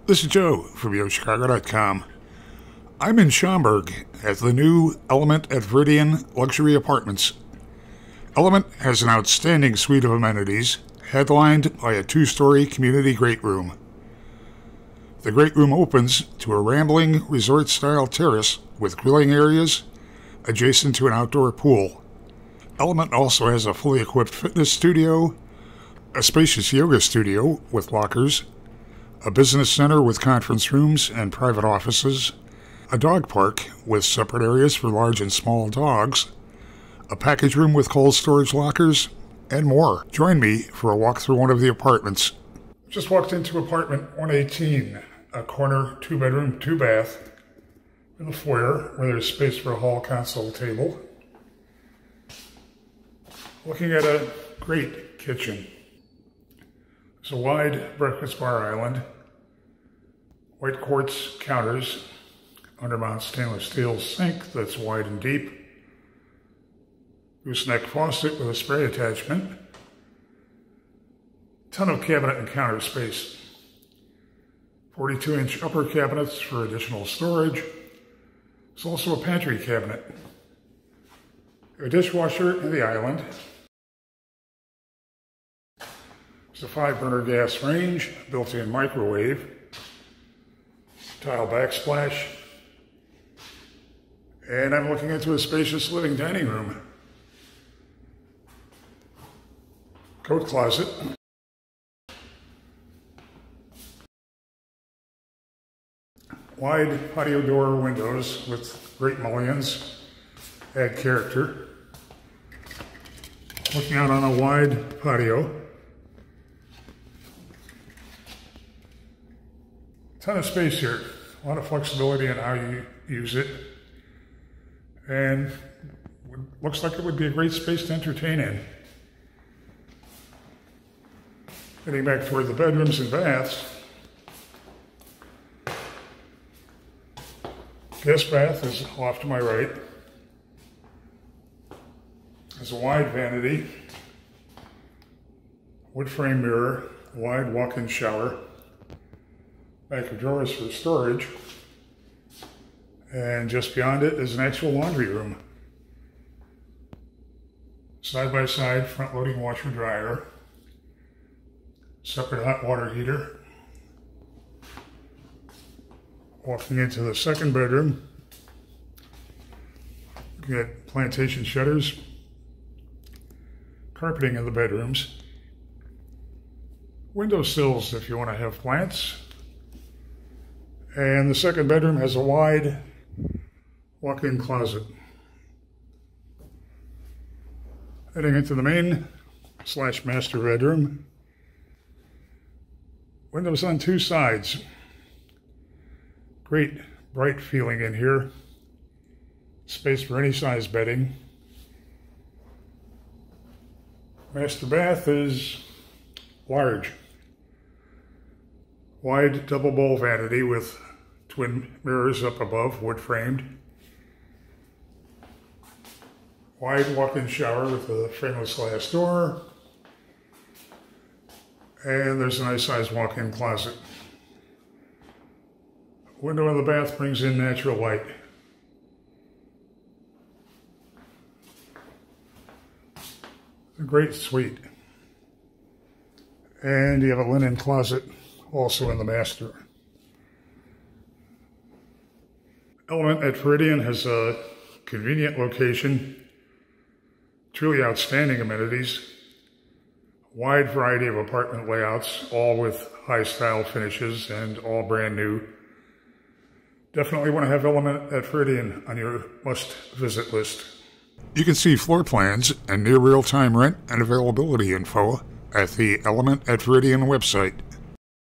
This is Joe from YoChicago.com. I'm in Schaumburg at the new Element at Veridian Luxury Apartments. Element has an outstanding suite of amenities, headlined by a 2-story community great room. The great room opens to a rambling resort-style terrace with grilling areas adjacent to an outdoor pool. Element also has a fully equipped fitness studio, a spacious yoga studio with lockers, a business center with conference rooms and private offices, a dog park with separate areas for large and small dogs, a package room with cold storage lockers, and more. Join me for a walk through one of the apartments. Just walked into apartment 118, a corner 2-bedroom, 2-bath, in the foyer where there's space for a hall console table. Looking at a great kitchen. There's a wide breakfast bar island, white quartz counters, undermount stainless steel sink that's wide and deep, gooseneck faucet with a spray attachment, ton of cabinet and counter space, 42-inch upper cabinets for additional storage. There's also a pantry cabinet, a dishwasher in the island. There's a 5-burner gas range, built-in microwave, tile backsplash, and I'm looking into a spacious living dining room. Coat closet. Wide patio door windows with great mullions add character. Looking out on a wide patio. Ton of space here, a lot of flexibility in how you use it, and looks like it would be a great space to entertain in. Getting back toward the bedrooms and baths, guest bath is off to my right. There's a wide vanity, wood frame mirror, wide walk-in shower, back of drawers for storage, and just beyond it is an actual laundry room. Side-by-side front-loading washer-dryer, separate hot water heater. Walking into the second bedroom, looking at plantation shutters, carpeting in the bedrooms, window sills if you want to have plants. And the second bedroom has a wide walk-in closet. Heading into the main/master bedroom. Windows on 2 sides. Great bright feeling in here. Space for any size bedding. Master bath is large. Wide double bowl vanity with twin mirrors up above, wood framed. Wide walk-in shower with a frameless glass door. And there's a nice sized walk-in closet. Window in the bath brings in natural light. A great suite. And you have a linen closet also in the master. Element at Veridian has a convenient location, truly outstanding amenities, wide variety of apartment layouts, all with high style finishes and all brand new. Definitely want to have Element at Veridian on your must-visit list. You can see floor plans and near real-time rent and availability info at the Element at Veridian website.